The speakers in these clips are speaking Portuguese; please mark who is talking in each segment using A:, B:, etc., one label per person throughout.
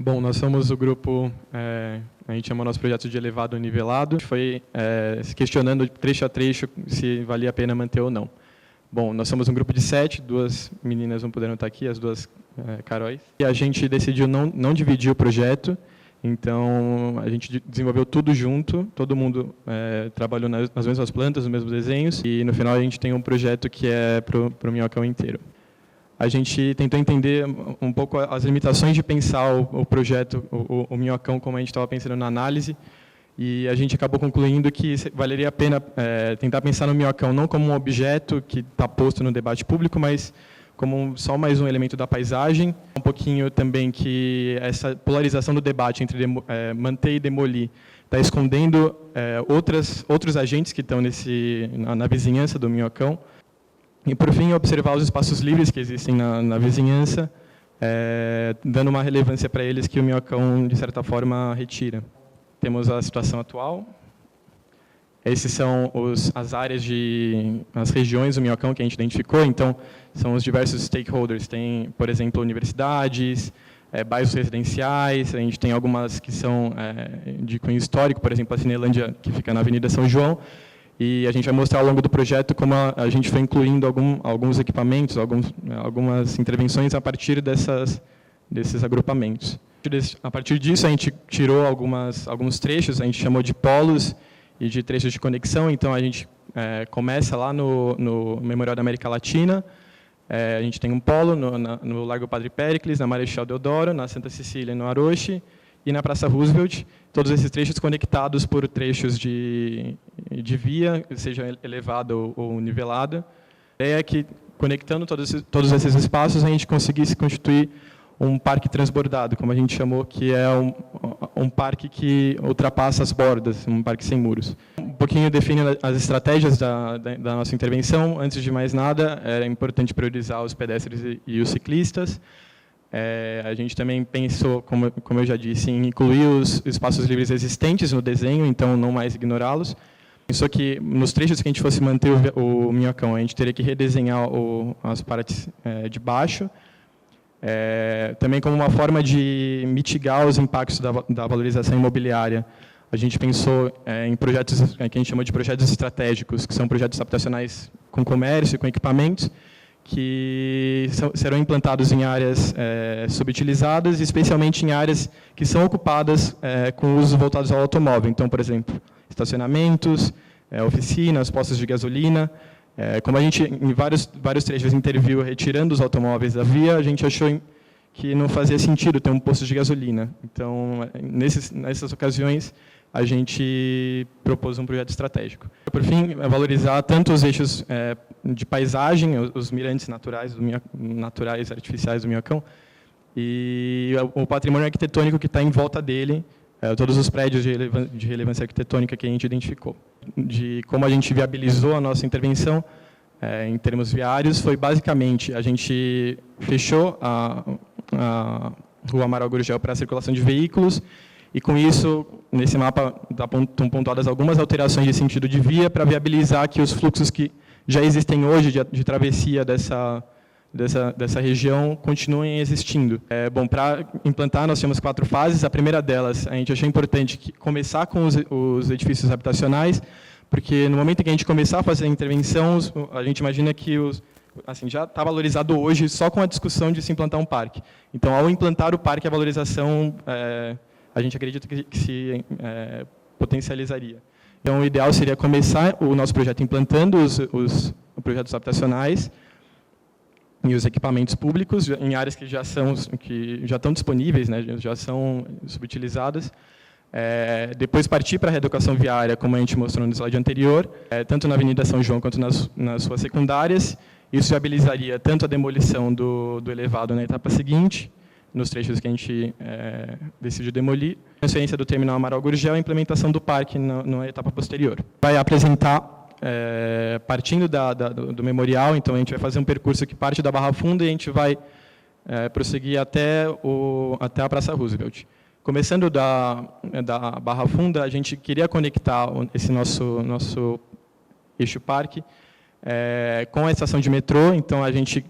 A: Bom, nós somos o grupo, a gente chama o nosso projeto de elevado nivelado. A gente foi se questionando trecho a trecho se valia a pena manter ou não. Bom, nós somos um grupo de 7, 2 meninas não puderam estar aqui, as 2 Caróis. E a gente decidiu não dividir o projeto, então a gente desenvolveu tudo junto, todo mundo trabalhou nas mesmas plantas, nos mesmos desenhos, e no final a gente tem um projeto que é para o minhocão inteiro. A gente tentou entender um pouco as limitações de pensar o projeto, o minhocão, como a gente estava pensando na análise, e a gente acabou concluindo que valeria a pena tentar pensar no minhocão não como um objeto que está posto no debate público, mas como só mais um elemento da paisagem. Um pouquinho também que essa polarização do debate entre manter e demolir está escondendo outros agentes que estão na vizinhança do minhocão. E, por fim, observar os espaços livres que existem na vizinhança, dando uma relevância para eles que o minhocão, de certa forma, retira. Temos a situação atual. Esses são as áreas, as regiões do minhocão que a gente identificou. Então, são os diversos stakeholders. Tem, por exemplo, universidades, bairros residenciais. A gente tem algumas que são de cunho histórico, por exemplo, a Cinelândia, que fica na Avenida São João. E a gente vai mostrar ao longo do projeto como a gente foi incluindo alguns equipamentos, algumas intervenções a partir desses agrupamentos. A partir disso, a gente tirou alguns trechos, a gente chamou de polos e de trechos de conexão. Então, a gente começa lá no Memorial da América Latina. A gente tem um polo no Largo Padre Péricles, na Marechal Deodoro, na Santa Cecília, no Aroche, e na Praça Roosevelt, todos esses trechos conectados por trechos de via, seja elevada ou nivelada. A ideia é que, conectando todos esses espaços, a gente conseguisse constituir um parque transbordado, como a gente chamou, que é um parque que ultrapassa as bordas, um parque sem muros. Um pouquinho define as estratégias da nossa intervenção. Antes de mais nada, era importante priorizar os pedestres e os ciclistas. A gente também pensou, como eu já disse, em incluir os espaços livres existentes no desenho, então não mais ignorá-los. Pensou que nos trechos que a gente fosse manter o minhocão, a gente teria que redesenhar as partes de baixo, também como uma forma de mitigar os impactos da valorização imobiliária. A gente pensou em projetos que a gente chama de projetos estratégicos, que são projetos habitacionais com comércio, com equipamentos, que serão implantados em áreas subutilizadas, especialmente em áreas que são ocupadas com usos voltados ao automóvel. Então, por exemplo, estacionamentos, oficinas, postos de gasolina. Como a gente, em vários trechos, interviu retirando os automóveis da via, a gente achou que não fazia sentido ter um posto de gasolina. Então, nessas ocasiões, a gente propôs um projeto estratégico. Por fim, valorizar tanto os eixos de paisagem, os mirantes naturais artificiais do minhocão, e o patrimônio arquitetônico que está em volta dele, todos os prédios de relevância arquitetônica que a gente identificou. De como a gente viabilizou a nossa intervenção em termos viários, foi basicamente, a gente fechou a Rua Amaral Gurgel para a circulação de veículos, e com isso, nesse mapa, estão pontuadas algumas alterações de sentido de via para viabilizar que os fluxos que já existem hoje de travessia dessa região continuem existindo. Bom, para implantar, nós tínhamos 4 fases. A primeira delas, a gente achou importante começar com os edifícios habitacionais, porque no momento em que a gente começar a fazer a intervenção, a gente imagina que já está valorizado hoje só com a discussão de se implantar um parque. Então, ao implantar o parque, a valorização, a gente acredita que se potencializaria. Então, o ideal seria começar o nosso projeto implantando os projetos habitacionais e os equipamentos públicos em áreas que já estão disponíveis, né, já são subutilizadas. Depois partir para a reeducação viária, como a gente mostrou no slide anterior, tanto na Avenida São João quanto nas ruas secundárias. Isso viabilizaria tanto a demolição do elevado na etapa seguinte, nos trechos que a gente decidiu demolir, a transferência do terminal Amaral Gurgel e a implementação do parque na etapa posterior. Vai apresentar, partindo do memorial, então a gente vai fazer um percurso que parte da Barra Funda e a gente vai prosseguir até a Praça Roosevelt. Começando da Barra Funda, a gente queria conectar esse nosso eixo parque com a estação de metrô, então a gente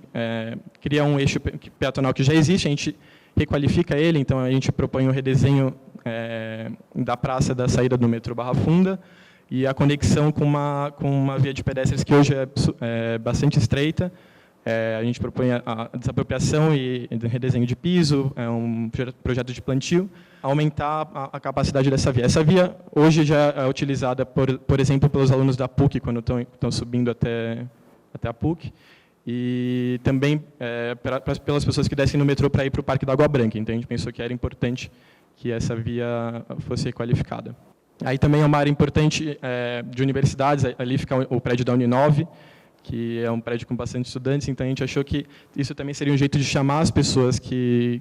A: cria um eixo peatonal que já existe, a gente requalifica ele, então a gente propõe o redesenho da praça da saída do metrô Barra Funda e a conexão com uma via de pedestres que hoje é bastante estreita. A gente propõe a desapropriação e redesenho de piso, um projeto de plantio, aumentar a capacidade dessa via. Essa via hoje já é utilizada, por exemplo, pelos alunos da PUC, quando estão subindo até a PUC, e também pelas pessoas que descem no metrô para ir para o Parque da Água Branca. Então, a gente pensou que era importante que essa via fosse requalificada. Aí também é uma área importante de universidades, ali fica o prédio da Uninove, que é um prédio com bastante estudantes, então a gente achou que isso também seria um jeito de chamar as pessoas que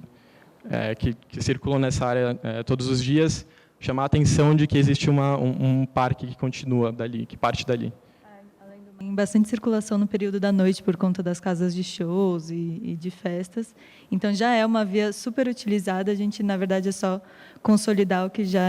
A: circulam nessa área todos os dias, chamar a atenção de que existe um parque que continua dali, que parte dali.
B: Tem bastante circulação no período da noite por conta das casas de shows e de festas. Então, já é uma via super utilizada. A gente, na verdade, é só consolidar o que já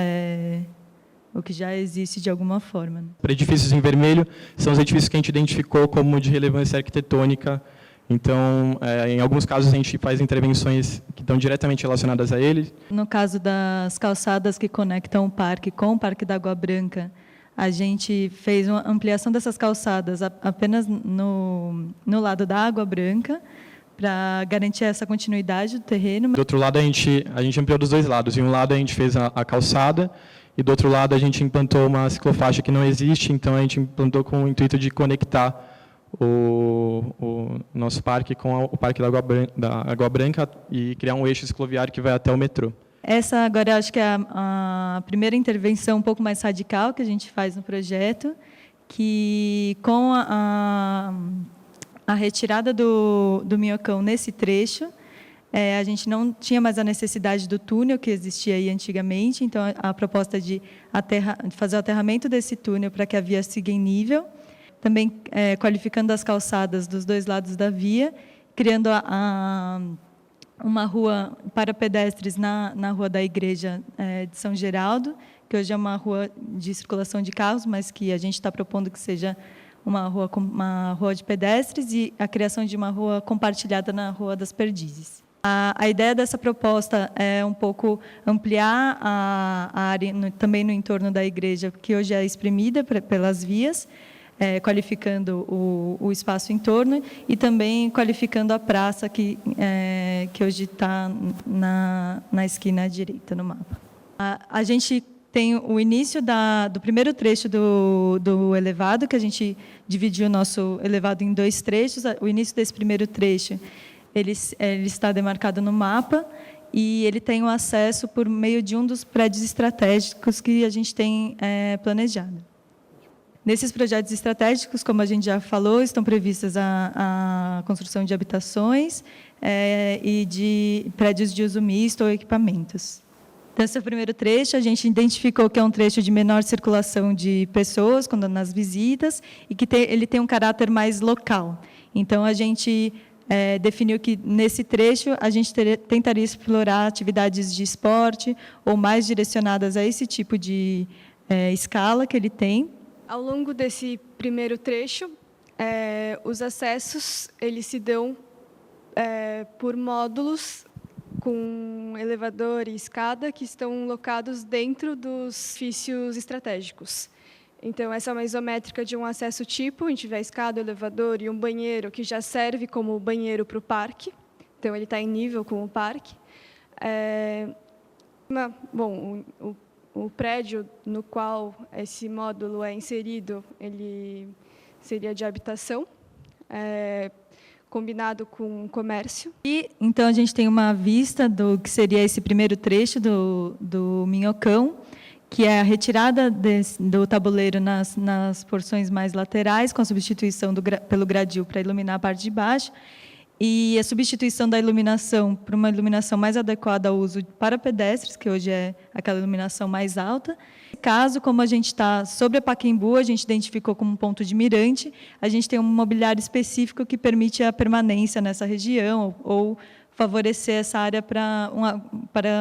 B: existe de alguma forma.
A: Para edifícios em vermelho, são os edifícios que a gente identificou como de relevância arquitetônica. Então, em alguns casos, a gente faz intervenções que estão diretamente relacionadas a ele.
B: No caso das calçadas que conectam o parque com o Parque da Água Branca, a gente fez uma ampliação dessas calçadas apenas no lado da Água Branca, para garantir essa continuidade do terreno.
A: Do outro lado, a gente ampliou dos dois lados. Em um lado, a gente fez a calçada, e do outro lado, a gente implantou uma ciclofaixa que não existe, então a gente implantou com o intuito de conectar o nosso parque com o Parque da Água Branca e criar um eixo cicloviário que vai até o metrô.
B: Essa agora acho que é a primeira intervenção um pouco mais radical que a gente faz no projeto, que com a retirada do minhocão nesse trecho, a gente não tinha mais a necessidade do túnel que existia aí antigamente, então a proposta de fazer o aterramento desse túnel para que a via siga em nível, também qualificando as calçadas dos dois lados da via, criando uma rua para pedestres na Rua da Igreja de São Geraldo, que hoje é uma rua de circulação de carros, mas que a gente está propondo que seja uma rua de pedestres e a criação de uma rua compartilhada na Rua das Perdizes. A ideia dessa proposta é um pouco ampliar a área também no entorno da igreja, que hoje é espremida pelas vias, qualificando o espaço em torno e também qualificando a praça que hoje está na esquina à direita no mapa. A gente tem o início do primeiro trecho do elevado, que a gente dividiu o nosso elevado em dois trechos. O início desse primeiro trecho ele está demarcado no mapa e ele tem o acesso por meio de um dos prédios estratégicos que a gente tem planejado. Nesses projetos estratégicos, como a gente já falou, estão previstas a construção de habitações e de prédios de uso misto ou equipamentos. Nesse primeiro trecho, a gente identificou que é um trecho de menor circulação de pessoas nas visitas e que ele tem um caráter mais local. Então, a gente definiu que, nesse trecho, a gente tentaria explorar atividades de esporte ou mais direcionadas a esse tipo de escala que ele tem.
C: Ao longo desse primeiro trecho, os acessos eles se dão por módulos com elevador e escada que estão locados dentro dos edifícios estratégicos. Então, essa é uma isométrica de um acesso tipo, a gente vê a escada, o elevador e um banheiro que já serve como banheiro para o parque. Então, ele está em nível com o parque. O prédio no qual esse módulo é inserido, ele seria de habitação, combinado com comércio.
B: E, então, a gente tem uma vista do que seria esse primeiro trecho do Minhocão, que é a retirada do tabuleiro nas porções mais laterais, com a substituição pelo gradil para iluminar a parte de baixo, e a substituição da iluminação por uma iluminação mais adequada ao uso para pedestres, que hoje é aquela iluminação mais alta. Caso, como a gente está sobre a Pacaembu, a gente identificou como um ponto de mirante, a gente tem um mobiliário específico que permite a permanência nessa região ou favorecer essa área para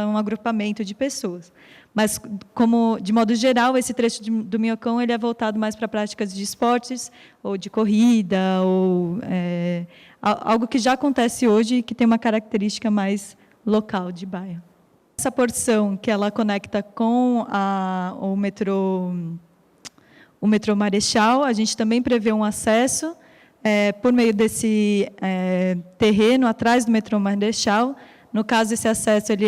B: um agrupamento de pessoas. Mas, de modo geral, esse trecho do Minhocão ele é voltado mais para práticas de esportes, ou de corrida, ou algo que já acontece hoje e que tem uma característica mais local de bairro. Essa porção que ela conecta com o metrô Marechal, a gente também prevê um acesso por meio desse terreno atrás do metrô Marechal. No caso, esse acesso, ele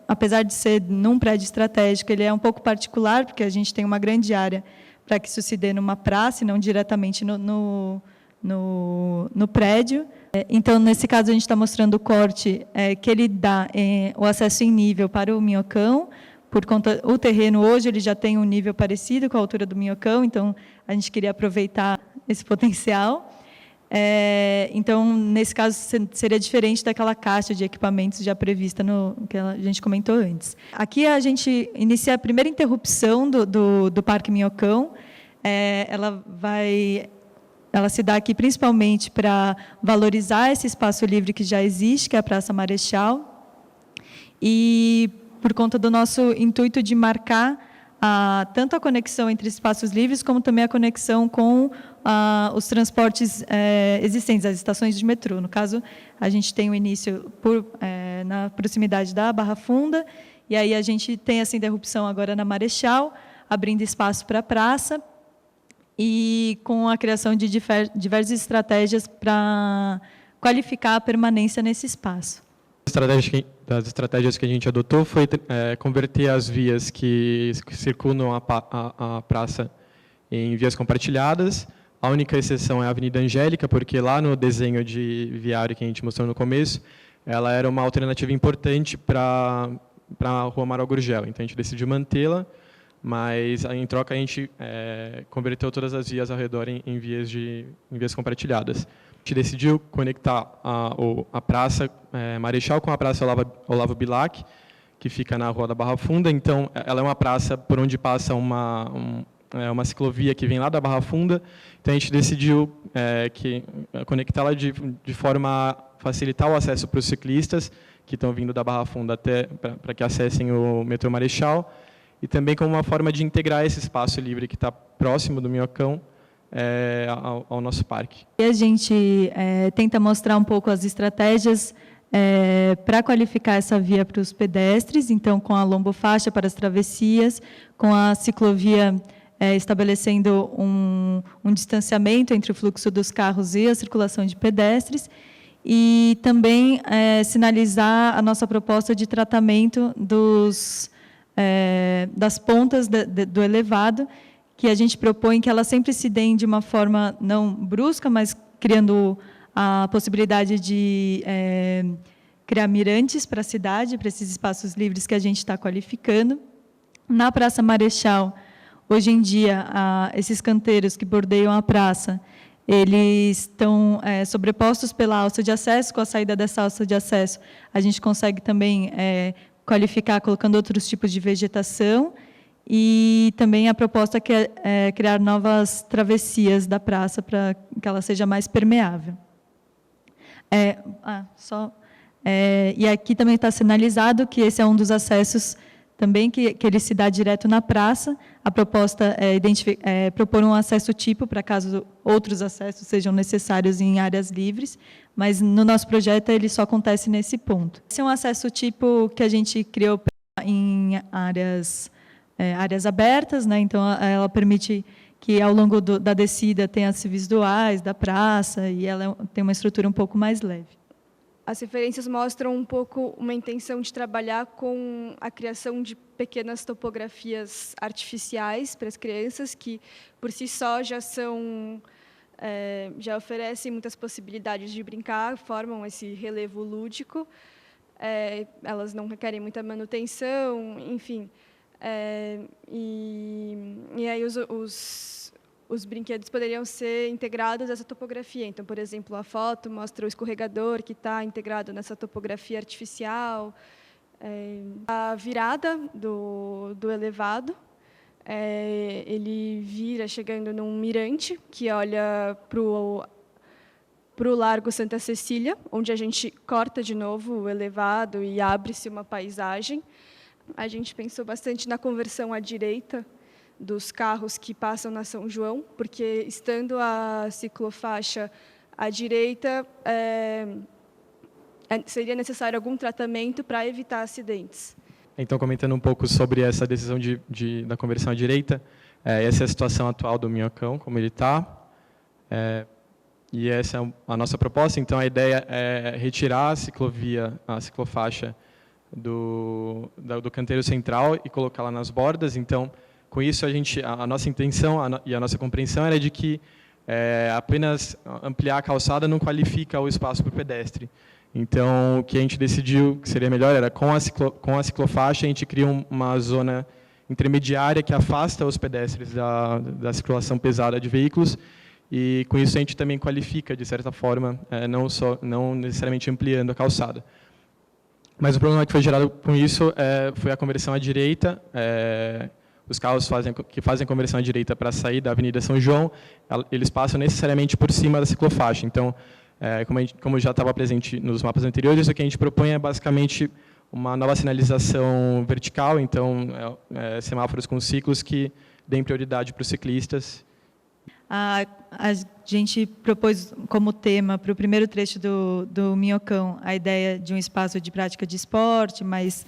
B: apesar de ser num prédio estratégico, ele é um pouco particular, porque a gente tem uma grande área para que isso se dê numa praça e não diretamente no prédio. Então, nesse caso, a gente está mostrando o corte que ele dá o acesso em nível para o Minhocão. Por conta, o terreno hoje ele já tem um nível parecido com a altura do Minhocão, então a gente queria aproveitar esse potencial. Então, nesse caso, seria diferente daquela caixa de equipamentos já prevista que a gente comentou antes. Aqui a gente inicia a primeira interrupção do Parque Minhocão. Ela se dá aqui principalmente para valorizar esse espaço livre que já existe, que é a Praça Marechal, e por conta do nosso intuito de marcar tanto a conexão entre espaços livres, como também a conexão com os transportes existentes, as estações de metrô. No caso, a gente tem o início na proximidade da Barra Funda, e aí a gente tem essa interrupção agora na Marechal, abrindo espaço para a praça, e com a criação de diversas estratégias para qualificar a permanência nesse espaço.
A: Das estratégias que a gente adotou foi converter as vias que circundam a praça em vias compartilhadas. A única exceção é a Avenida Angélica, porque lá no desenho de viário que a gente mostrou no começo, ela era uma alternativa importante para a Rua Amaral Gurgel. Então, a gente decidiu mantê-la, mas, em troca, a gente converteu todas as vias ao redor em vias compartilhadas. A gente decidiu conectar a Praça Marechal com a Praça Olavo Bilac, que fica na Rua da Barra Funda. Então, ela é uma praça por onde passa uma ciclovia que vem lá da Barra Funda. Então, a gente decidiu conectá-la de forma a facilitar o acesso para os ciclistas que estão vindo da Barra Funda para que acessem o metrô Marechal, e também como uma forma de integrar esse espaço livre que está próximo do Minhocão ao nosso parque.
B: E a gente tenta mostrar um pouco as estratégias para qualificar essa via para os pedestres, então com a lombofaixa para as travessias, com a ciclovia estabelecendo um distanciamento entre o fluxo dos carros e a circulação de pedestres, e também sinalizar a nossa proposta de tratamento das pontas do elevado, que a gente propõe que elas sempre se deem de uma forma não brusca, mas criando a possibilidade de criar mirantes para a cidade, para esses espaços livres que a gente está qualificando. Na Praça Marechal, hoje em dia, esses canteiros que bordeiam a praça, eles estão sobrepostos pela alça de acesso. Com a saída dessa alça de acesso, a gente consegue também qualificar colocando outros tipos de vegetação, e também a proposta que é criar novas travessias da praça para que ela seja mais permeável. E aqui também está sinalizado que esse é um dos acessos também que ele se dá direto na praça. A proposta é propor um acesso tipo para caso outros acessos sejam necessários em áreas livres, mas no nosso projeto ele só acontece nesse ponto. Esse é um acesso tipo que a gente criou em áreas abertas, né? Então ela permite que ao longo da descida tenha as visuais da praça, e ela tem uma estrutura um pouco mais leve.
C: As referências mostram um pouco uma intenção de trabalhar com a criação de pequenas topografias artificiais para as crianças, que por si só já oferecem muitas possibilidades de brincar, formam esse relevo lúdico. Elas não requerem muita manutenção, enfim. E aí os brinquedos poderiam ser integrados a essa topografia. Então, por exemplo, a foto mostra o escorregador que está integrado nessa topografia artificial. A virada do elevado, ele vira chegando num mirante que olha para o Largo Santa Cecília, onde a gente corta de novo o elevado e abre-se uma paisagem. A gente pensou bastante na conversão à direita dos carros que passam na São João, porque, estando a ciclofaixa à direita, seria necessário algum tratamento para evitar acidentes.
A: Então, comentando um pouco sobre essa decisão da conversão à direita, essa é a situação atual do Minhocão, como ele está, e essa é a nossa proposta. Então, a ideia é retirar a ciclofaixa do canteiro central e colocá-la nas bordas. Então, com isso, a nossa intenção e a nossa compreensão era de que apenas ampliar a calçada não qualifica o espaço para o pedestre. Então, o que a gente decidiu que seria melhor era, com a ciclofaixa, a gente cria uma zona intermediária que afasta os pedestres da circulação pesada de veículos, e com isso a gente também qualifica, de certa forma, não necessariamente ampliando a calçada. Mas o problema que foi gerado com isso foi a conversão à direita. Os carros que fazem a conversão à direita para sair da Avenida São João, eles passam necessariamente por cima da ciclofaixa. Então, como já estava presente nos mapas anteriores, o que a gente propõe é basicamente uma nova sinalização vertical, então semáforos com ciclos que deem prioridade para os ciclistas.
B: A gente propôs como tema para o primeiro trecho do Minhocão a ideia de um espaço de prática de esporte mais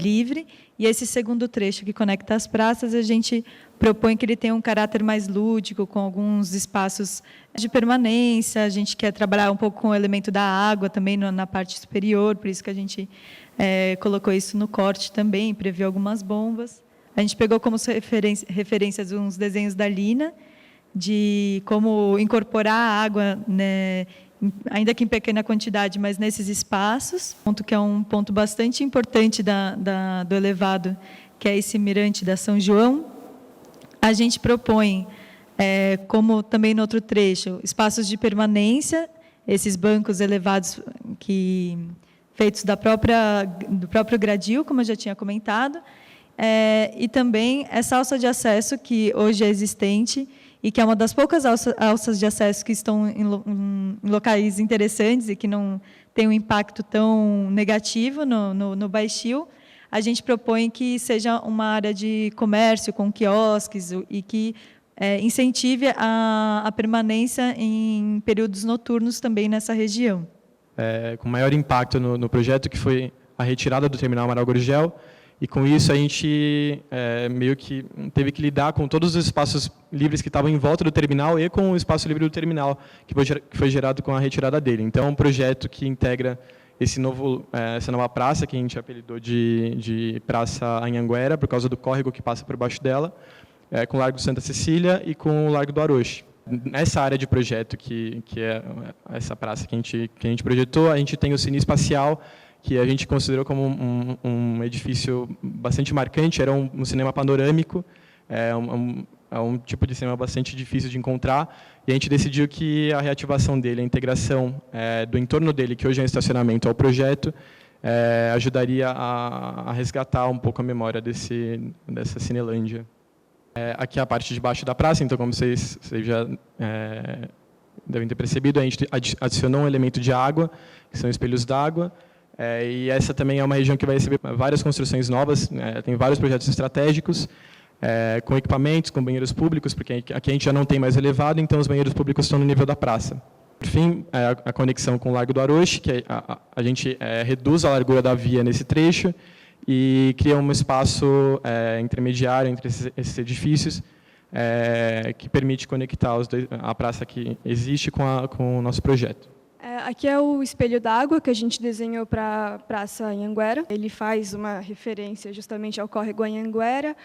B: livre, e esse segundo trecho que conecta as praças, a gente propõe que ele tenha um caráter mais lúdico, com alguns espaços de permanência. A gente quer trabalhar um pouco com o elemento da água também na parte superior, por isso que a gente colocou isso no corte também, previu algumas bombas. A gente pegou como referências uns desenhos da Lina, de como incorporar a água, né, ainda que em pequena quantidade, mas nesses espaços, ponto que é um ponto bastante importante do elevado, que é esse mirante da São João. A gente propõe, como também no outro trecho, espaços de permanência, esses bancos elevados feitos do próprio gradil, como eu já tinha comentado, e também essa alça de acesso que hoje é existente, e que é uma das poucas alças de acesso que estão em locais interessantes e que não tem um impacto tão negativo no Baixio. A gente propõe que seja uma área de comércio com quiosques e que incentive a permanência em períodos noturnos também nessa região.
A: Com maior impacto no projeto, que foi a retirada do terminal Amaral Gurgel, e com isso a gente meio que teve que lidar com todos os espaços livres que estavam em volta do terminal e com o espaço livre do terminal, que foi gerado com a retirada dele. Então, é um projeto que integra essa nova praça, que a gente apelidou de Praça Anhanguera, por causa do córrego que passa por baixo dela, com o Largo Santa Cecília e com o Largo do Aroche. Nessa área de projeto, que é essa praça que a gente projetou, a gente tem o Cine Espacial, que a gente considerou como um edifício bastante marcante. Era um cinema panorâmico, um tipo de cinema bastante difícil de encontrar, e a gente decidiu que a reativação dele, a integração do entorno dele, que hoje é um estacionamento, ao projeto, ajudaria a resgatar um pouco a memória dessa Cinelândia. Aqui é a parte de baixo da praça, então, como vocês já devem ter percebido, a gente adicionou um elemento de água, que são espelhos d'água. E essa também é uma região que vai receber várias construções novas, tem vários projetos estratégicos, com equipamentos, com banheiros públicos, porque aqui a gente já não tem mais elevado, então os banheiros públicos estão no nível da praça. Por fim, a conexão com o Largo do Aroche, que a gente reduz a largura da via nesse trecho e cria um espaço intermediário entre esses edifícios, que permite conectar a praça que existe com o nosso projeto.
C: Aqui é o espelho d'água que a gente desenhou para a Praça Anhanguera. Ele faz uma referência justamente ao córrego Anhanguera.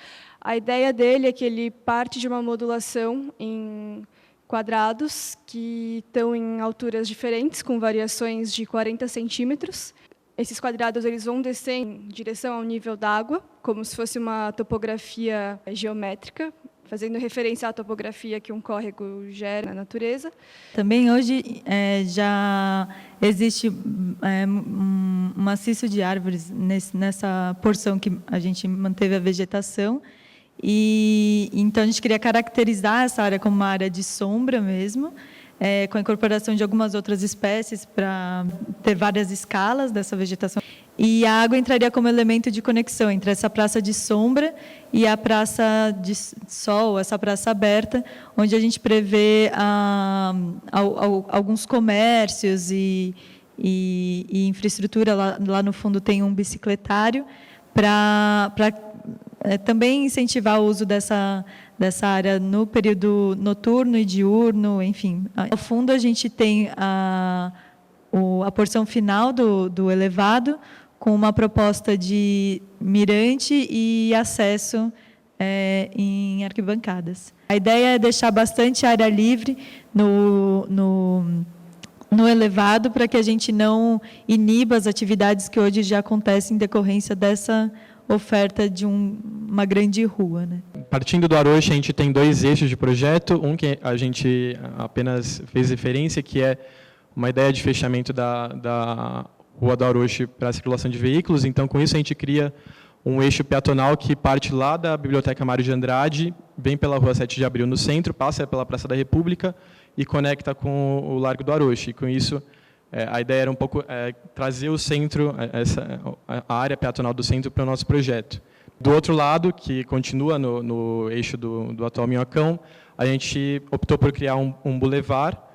C: A ideia dele é que ele parte de uma modulação em quadrados que estão em alturas diferentes, com variações de 40 centímetros. Esses quadrados eles vão descer em direção ao nível d'água, como se fosse uma topografia geométrica, fazendo referência à topografia que um córrego gera na natureza.
B: Também hoje já existe um maciço de árvores nessa porção que a gente manteve a vegetação, e então a gente queria caracterizar essa área como uma área de sombra mesmo, com a incorporação de algumas outras espécies para ter várias escalas dessa vegetação. E a água entraria como elemento de conexão entre essa praça de sombra e a praça de sol, essa praça aberta, onde a gente prevê alguns comércios e e infraestrutura. Lá no fundo tem um bicicletário para também incentivar o uso dessa área no período noturno e diurno, enfim. Ao fundo, a gente tem a porção final do elevado, com uma proposta de mirante e acesso em arquibancadas. A ideia é deixar bastante área livre no elevado, para que a gente não iniba as atividades que hoje já acontecem em decorrência dessa oferta de uma grande rua, né?
A: Partindo do Aroche, a gente tem 2 eixos de projeto, um que a gente apenas fez referência, que é uma ideia de fechamento da Rua do Aroche para a circulação de veículos. Então, com isso, a gente cria um eixo peatonal que parte lá da Biblioteca Mário de Andrade, vem pela Rua 7 de Abril no centro, passa pela Praça da República e conecta com o Largo do Aroche. E, com isso, a ideia era um pouco trazer o centro, a área peatonal do centro para o nosso projeto. Do outro lado, que continua no eixo do atual Minhocão, a gente optou por criar um bulevar.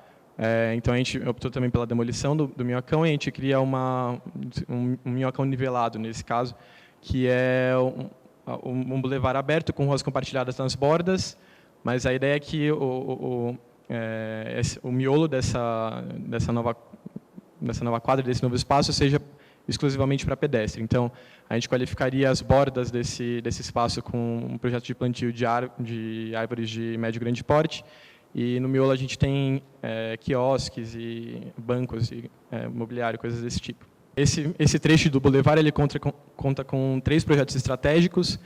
A: Então, a gente optou também pela demolição do Minhocão e a gente cria um Minhocão nivelado, nesse caso, que é um bulevar aberto com ruas compartilhadas nas bordas, mas a ideia é que o miolo dessa nova quadra, desse novo espaço, seja exclusivamente para pedestre. Então, a gente qualificaria as bordas desse espaço com um projeto de plantio de árvores de médio e grande porte, e no miolo a gente tem quiosques e bancos e mobiliário, coisas desse tipo. Esse trecho do Boulevard ele conta com 3 projetos estratégicos,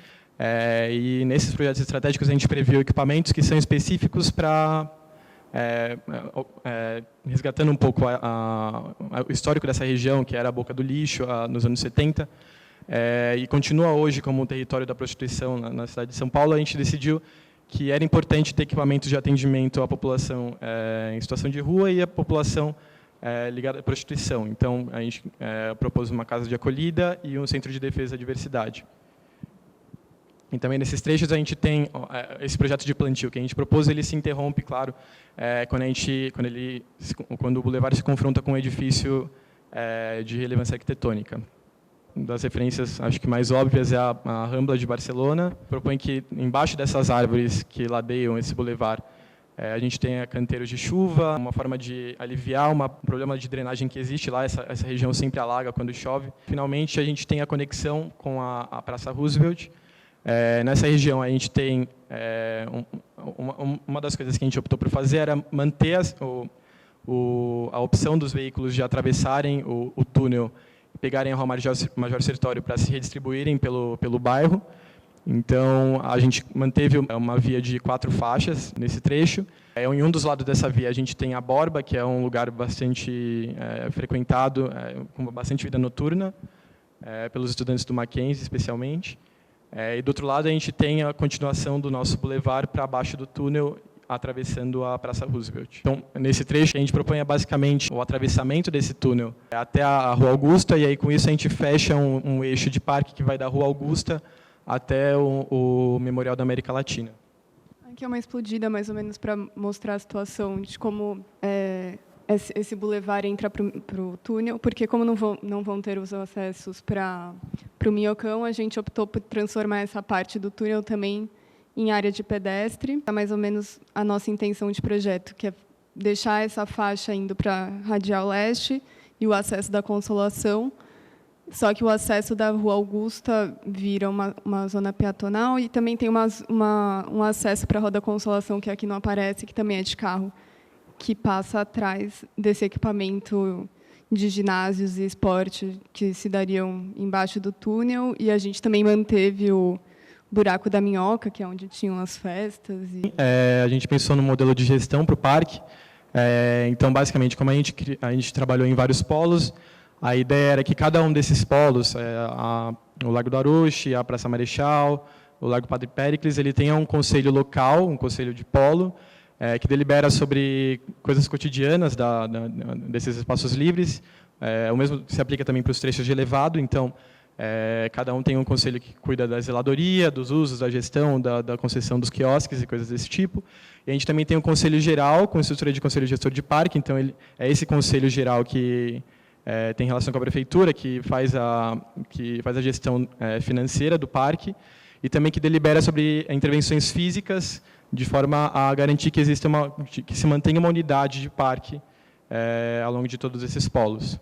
A: e nesses projetos estratégicos a gente previu equipamentos que são específicos para, resgatando um pouco o histórico dessa região, que era a boca do lixo nos anos 70, e continua hoje como um território da prostituição na cidade de São Paulo. A gente decidiu que era importante ter equipamentos de atendimento à população em situação de rua e à população ligada à prostituição. Então, a gente propôs uma casa de acolhida e um centro de defesa da diversidade. E também nesses trechos a gente tem esse projeto de plantio que a gente propôs. Ele se interrompe, claro, quando o Boulevard se confronta com um edifício de relevância arquitetônica. Das referências, acho que mais óbvias é a Rambla de Barcelona. Propõe que embaixo dessas árvores que ladeiam esse Boulevard, a gente tenha canteiros de chuva, uma forma de aliviar um problema de drenagem que existe lá. Essa região sempre alaga quando chove. Finalmente, a gente tem a conexão com a Praça Roosevelt. Nessa região, a gente tem uma das coisas que a gente optou por fazer era manter a opção dos veículos de atravessarem o túnel e pegarem a Rua Major Sertório para se redistribuírem pelo bairro. Então, a gente manteve uma via de 4 faixas nesse trecho. Em um dos lados dessa via, a gente tem a Borba, que é um lugar bastante frequentado, com bastante vida noturna, pelos estudantes do Mackenzie, especialmente. E do outro lado, a gente tem a continuação do nosso bulevar para baixo do túnel, atravessando a Praça Roosevelt. Então, nesse trecho, a gente propõe basicamente o atravessamento desse túnel até a Rua Augusta, e aí com isso a gente fecha um eixo de parque que vai da Rua Augusta até o Memorial da América Latina.
C: Aqui é uma explodida, mais ou menos, para mostrar a situação de como esse bulevar entra para o túnel, porque como não vão ter os acessos para o Minhocão, a gente optou por transformar essa parte do túnel também em área de pedestre. É mais ou menos a nossa intenção de projeto, que é deixar essa faixa indo para a Radial Leste e o acesso da Consolação, só que o acesso da Rua Augusta vira uma zona peatonal, e também tem um acesso para a Rua da Consolação, que aqui não aparece, que também é de carro, que passa atrás desse equipamento de ginásios e esporte que se dariam embaixo do túnel, e a gente também manteve o Buraco da Minhoca, que é onde tinham as festas.
A: A gente pensou no modelo de gestão para o parque. Então, basicamente, como a gente trabalhou em vários polos, a ideia era que cada um desses polos, o Largo do Aroche, a Praça Marechal, o Largo Padre Péricles, ele tenha um conselho local, um conselho de polo, que delibera sobre coisas cotidianas desses espaços livres. O mesmo se aplica também para os trechos de elevado. Então, cada um tem um conselho que cuida da zeladoria, dos usos, da gestão, da concessão dos quiosques e coisas desse tipo. E a gente também tem um conselho geral, com estrutura de conselho gestor de parque. Então, é esse conselho geral que tem relação com a prefeitura, que faz a gestão financeira do parque, e também que delibera sobre intervenções físicas, de forma a garantir que se mantenha uma unidade de parque ao longo de todos esses polos.